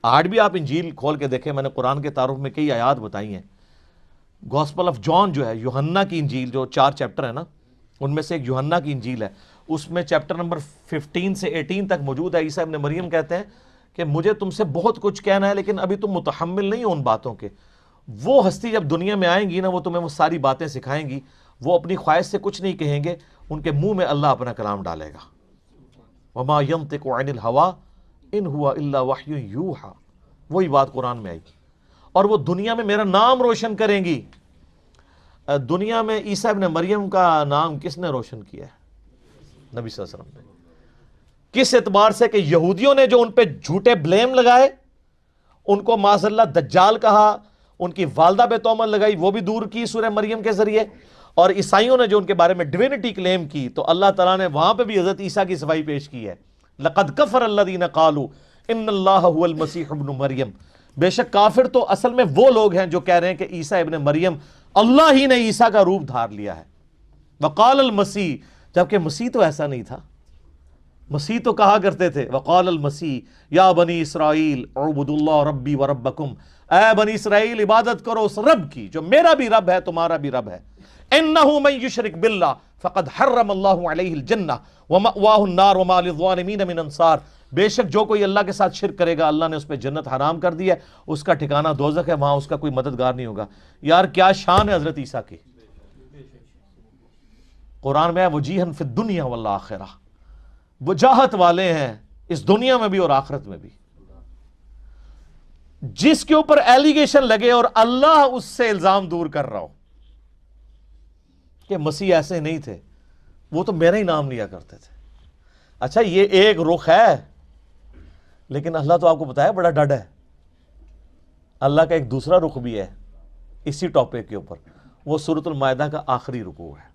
آج بھی آپ انجیل کھول کے دیکھیں، میں نے قرآن کے تعارف میں کئی آیات بتائی ہیں. گوسپل آف جان جو ہے، یوحنا کی انجیل، جو 4 چیپٹر ہے نا، ان میں سے ایک یوحنا کی انجیل ہے، اس میں چیپٹر نمبر 15 سے 18 تک موجود ہے. عیسیٰ ابن مریم کہتے ہیں کہ مجھے تم سے بہت کچھ کہنا ہے لیکن ابھی تم متحمل نہیں ہو ان باتوں کے. وہ ہستی جب دنیا میں آئیں گی نا، وہ تمہیں وہ ساری باتیں سکھائیں گی. وہ اپنی خواہش سے کچھ نہیں کہیں گے، ان کے منہ میں اللہ اپنا کلام ڈالے گا. وما ينطق عن الهوى ان هو الا وحی یوحى. وہی بات قرآن میں آئی. اور وہ دنیا میں میرا نام روشن کریں گی. دنیا میں عیسیٰ ابن مریم کا نام کس نے روشن کیا ہے؟ نبی صلی اللہ علیہ وسلم نے. کس اعتبار سے کہ یہودیوں نے جو ان پہ جھوٹے بلیم لگائے، ان کو معاذ اللہ دجال کہا، ان کی والدہ پہ تہمت لگائی، وہ بھی دور کی سورہ مریم کے ذریعے. اور عیسائیوں نے جو ان کے بارے میں ڈیوینٹی کلیم کی، تو اللہ تعالیٰ نے وہاں پہ بھی حضرت عیسیٰ کی صفائی پیش کی ہے. لقد کفر الذین قالوا ان اللہ هو المسیح ابن مریم. بے شک کافر تو اصل میں وہ لوگ ہیں جو کہہ رہے ہیں کہ عیسیٰ ابن مریم، اللہ ہی نے عیسیٰ کا روپ دھار لیا ہے. وقال المسیح، جبکہ مسیح تو ایسا نہیں تھا. مسیح تو کہا کرتے تھے وقال المسیح یا بنی اسرائیل اعبدوا اللہ ربی و ربکم، اے بنی اسرائیل عبادت کرو اس رب کی جو میرا بھی رب ہے تمہارا بھی رب ہے. انہ من یشرک باللہ فقد حرم اللہ علیہ الجنہ ومأواہ النار وما للظالمین من انصار. بے شک جو کوئی اللہ کے ساتھ شرک کرے گا، اللہ نے اس پہ جنت حرام کر دی ہے، اس کا ٹھکانہ دوزخ ہے، وہاں اس کا کوئی مددگار نہیں ہوگا. یار کیا شان ہے حضرت عیسیٰ کی. قرآن میں ہے وجیہن فی الدنیا والآخرہ، وجاہت والے ہیں اس دنیا میں بھی اور آخرت میں بھی. جس کے اوپر ایلیگیشن لگے اور اللہ اس سے الزام دور کر رہا ہو کہ مسیح ایسے نہیں تھے، وہ تو میرا ہی نام لیا کرتے تھے. اچھا یہ ایک رخ ہے، لیکن اللہ تو آپ کو بتایا بڑا ڈڈ ہے. اللہ کا ایک دوسرا رخ بھی ہے اسی ٹاپک کے اوپر، وہ سورۃ المائدہ کا آخری رکوع ہے.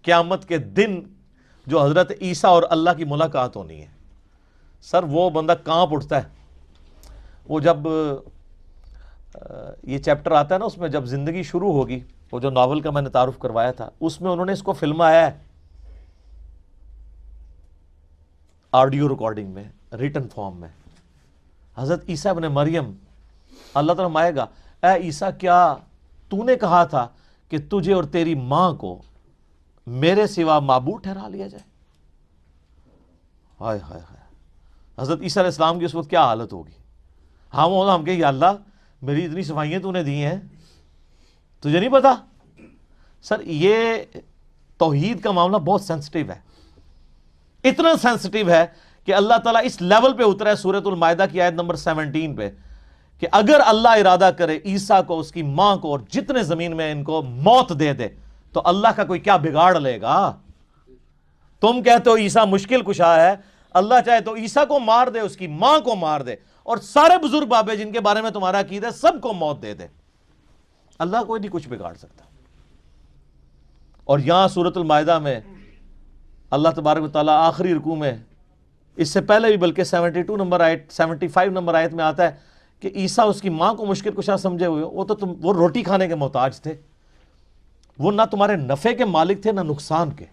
قیامت کے دن جو حضرت عیسیٰ اور اللہ کی ملاقات ہونی ہے، سر وہ بندہ کانپ اٹھتا ہے. وہ جب یہ چیپٹر آتا ہے نا، اس میں جب زندگی شروع ہوگی، وہ جو ناول کا میں نے تعارف کروایا تھا، اس میں انہوں نے اس کو فلمایا ہے، آڈیو ریکارڈنگ میں، ریٹن فارم میں. حضرت عیسیٰ ابن مریم، اللہ تعالیٰ فرمائے گا اے عیسیٰ کیا تو نے کہا تھا کہ تجھے اور تیری ماں کو میرے سوا معبود ٹھہرا لیا جائے؟ ہائے ہائے ہائے. حضرت عیسیٰ علیہ السلام کی اس وقت کیا حالت ہوگی. ہم کہ یا اللہ میری اتنی صفائیاں تو نے دی ہیں، تجھے نہیں پتا؟ سر یہ توحید کا معاملہ بہت سینسٹیو ہے، اتنا سینسٹیو ہے کہ اللہ تعالیٰ اس لیول پہ اترا ہے سورۃ المائدہ کی آیت نمبر 17 پہ کہ اگر اللہ ارادہ کرے عیسیٰ کو، اس کی ماں کو اور جتنے زمین میں ان کو موت دے دے، تو اللہ کا کوئی کیا بگاڑ لے گا. تم کہتے ہو عیسیٰ مشکل کشا ہے، اللہ چاہے تو عیسیٰ کو مار دے، اس کی ماں کو مار دے، اور سارے بزرگ بابے جن کے بارے میں تمہارا عقیدہ ہے سب کو موت دے دے. اللہ کوئی نہیں کچھ بگاڑ سکتا. اور یہاں سورۃ المائدہ میں اللہ تبارک و تعالیٰ آخری رکوع میں، اس سے پہلے بھی بلکہ 72 نمبر آیت 75 نمبر آیت میں آتا ہے کہ عیسیٰ اس کی ماں کو مشکل کشا سمجھے ہوئے ہو، وہ روٹی کھانے کے محتاج تھے، وہ نہ تمہارے نفع کے مالک تھے نہ نقصان کے.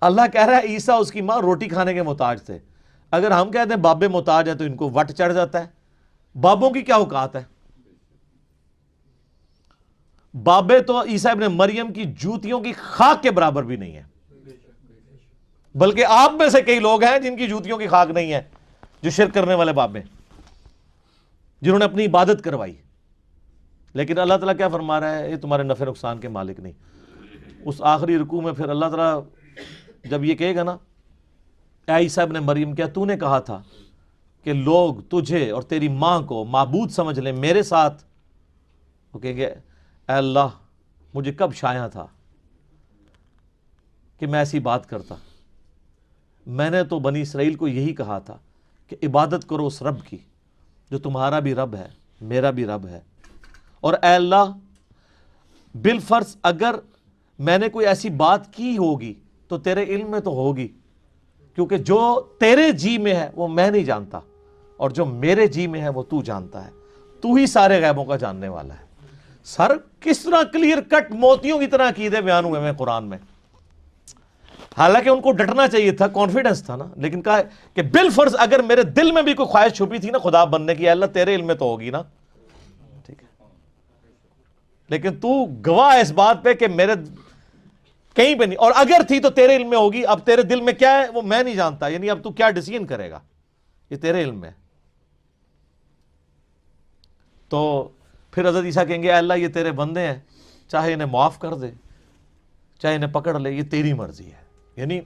اللہ کہہ رہا ہے عیسیٰ اس کی ماں روٹی کھانے کے محتاج تھے. اگر ہم کہتے ہیں بابے محتاج ہیں تو ان کو وٹ چڑھ جاتا ہے. بابوں کی کیا اوقات ہے؟ بابے تو عیسیٰ ابن مریم کی جوتیوں کی خاک کے برابر بھی نہیں ہے، بلکہ آپ میں سے کئی لوگ ہیں جن کی جوتیوں کی خاک نہیں ہے، جو شرک کرنے والے بابے، جنہوں نے اپنی عبادت کروائی. لیکن اللہ تعالیٰ کیا فرما رہا ہے؟ یہ تمہارے نفع نقصان کے مالک نہیں. اس آخری رکوع میں پھر اللہ تعالیٰ جب یہ کہے گا نا اے عیسیٰ ابن مریم کیا تو نے کہا تھا کہ لوگ تجھے اور تیری ماں کو معبود سمجھ لیں میرے ساتھ، وہ کہیں گے اے اللہ مجھے کب شایع تھا کہ میں ایسی بات کرتا. میں نے تو بنی اسرائیل کو یہی کہا تھا کہ عبادت کرو اس رب کی جو تمہارا بھی رب ہے میرا بھی رب ہے. اور اے اللہ بالفرض اگر میں نے کوئی ایسی بات کی ہوگی تو تیرے علم میں تو ہوگی، کیونکہ جو تیرے جی میں ہے وہ میں نہیں جانتا، اور جو میرے جی میں ہے وہ تو جانتا ہے، تو ہی سارے غیبوں کا جاننے والا ہے. سر کس طرح کلیئر کٹ موتیوں کی طرح عقیدے بیان ہوئے ہیں قرآن میں. حالانکہ ان کو ڈٹنا چاہیے تھا، کانفیڈنس تھا نا، لیکن کہا کہ بالفرض اگر میرے دل میں بھی کوئی خواہش چھپی تھی نا خدا بننے کی، اللہ تیرے علم میں تو ہوگی نا، ٹھیک ہے، لیکن تو گواہ اس بات پہ کہ میرے کہیں پہ نہیں، اور اگر تھی تو تیرے علم میں ہوگی، اب تیرے دل میں کیا ہے وہ میں نہیں جانتا، یعنی اب تو کیا ڈیسیژن کرے گا یہ تیرے علم میں۔ تو پھر حضرت عیسیٰ کہیں گے اے اللہ یہ تیرے بندے ہیں، چاہے انہیں معاف کر دے چاہے انہیں پکڑ لے، یہ تیری مرضی ہے۔ یعنی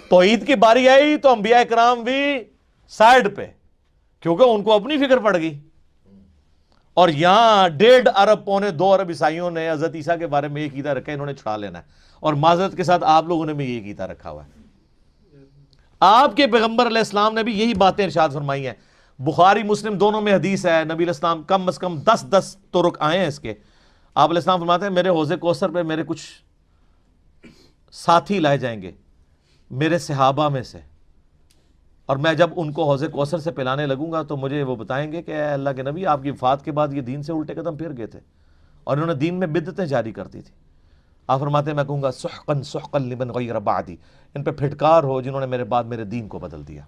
توحید کی باری آئی تو انبیاء کرام بھی سائیڈ پہ، کیونکہ ان کو اپنی فکر پڑ گئی، اور یہاں 1.5 ارب پونے 2 ارب عیسائیوں نے حضرت عیسیٰ کے بارے میں یہ عقیدہ رکھا ہے انہوں نے چھڑا لینا ہے، اور معذرت کے ساتھ آپ لوگوں نے بھی یہ عقیدہ رکھا ہوا ہے۔ آپ کے پیغمبر علیہ السلام نے بھی یہی باتیں ارشاد فرمائی ہیں، بخاری مسلم دونوں میں حدیث ہے، نبی علیہ السلام کم از کم 10 طرق آئے ہیں اس کے۔ آپ علیہ السلام فرماتے ہیں میرے حوض کوثر پہ میرے کچھ ساتھی لائے جائیں گے میرے صحابہ میں سے، اور میں جب ان کو حوض کوثر سے پلانے لگوں گا تو مجھے وہ بتائیں گے کہ اے اللہ کے نبی آپ کی وفات کے بعد یہ دین سے الٹے قدم پھر گئے تھے اور انہوں نے دین میں بدعتیں جاری کر دی تھی۔ آپ فرماتے ہیں میں کہوں گا سحقا سحقا لمن غیر بعدی، ان پہ پھٹکار ہو جنہوں نے میرے بعد میرے دین کو بدل دیا،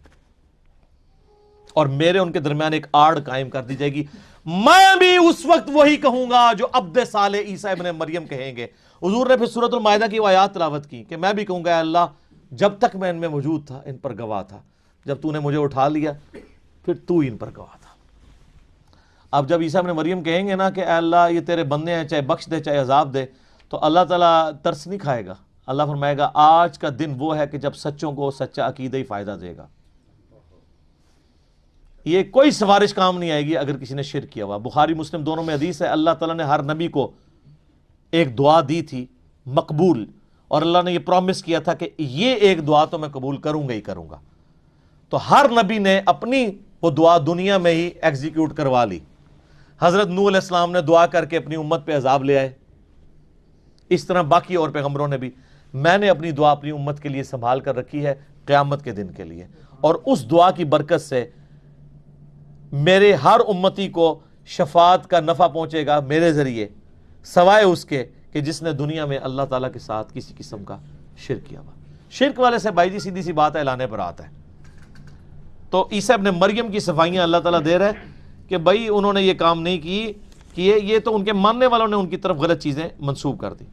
اور میرے ان کے درمیان ایک آڑ قائم کر دی جائے گی، میں بھی اس وقت وہی کہوں گا جو عبد صالح عیسیٰ ابن مریم کہیں گے۔ حضور نے پھر سورۃ المائدہ کی وہ آیات تلاوت کی کہ میں بھی کہوں گا اے اللہ جب تک میں ان میں موجود تھا ان پر گواہ تھا، جب تو نے مجھے اٹھا لیا پھر تو ان پر گواہ تھا۔ اب جب عیسیٰ ابن مریم کہیں گے نا کہ اے اللہ یہ تیرے بندے ہیں، چاہے بخش دے چاہے عذاب دے، تو اللہ تعالیٰ ترس نہیں کھائے گا، اللہ فرمائے گا آج کا دن وہ ہے کہ جب سچوں کو سچا عقیدہ ہی فائدہ دے گا، یہ کوئی سفارش کام نہیں آئے گی اگر کسی نے شرک کیا ہوا۔ بخاری مسلم دونوں میں حدیث ہے، اللہ تعالیٰ نے ہر نبی کو ایک دعا دی تھی مقبول، اور اللہ نے یہ پرومس کیا تھا کہ یہ ایک دعا تو میں قبول کروں گا ہی کروں گا، تو ہر نبی نے اپنی وہ دعا دنیا میں ہی ایگزیکیوٹ کروا لی۔ حضرت نوح علیہ السلام نے دعا کر کے اپنی امت پہ عذاب لے آئے، اس طرح باقی اور پیغمبروں نے بھی۔ میں نے اپنی دعا اپنی امت کے لیے سنبھال کر رکھی ہے قیامت کے دن کے لیے، اور اس دعا کی برکت سے میرے ہر امتی کو شفاعت کا نفع پہنچے گا میرے ذریعے، سوائے اس کے کہ جس نے دنیا میں اللہ تعالیٰ کے ساتھ کسی قسم کا شرک کیا ہوا۔ شرک والے سے بھائی جی سیدھی سی بات ہے اعلان برات ہے۔ تو عیسیٰ ابن مریم کی صفائیاں اللہ تعالیٰ دے رہا ہے کہ بھائی انہوں نے یہ کام نہیں کی، یہ تو ان کے ماننے والوں نے ان کی طرف غلط چیزیں منسوب کر دی۔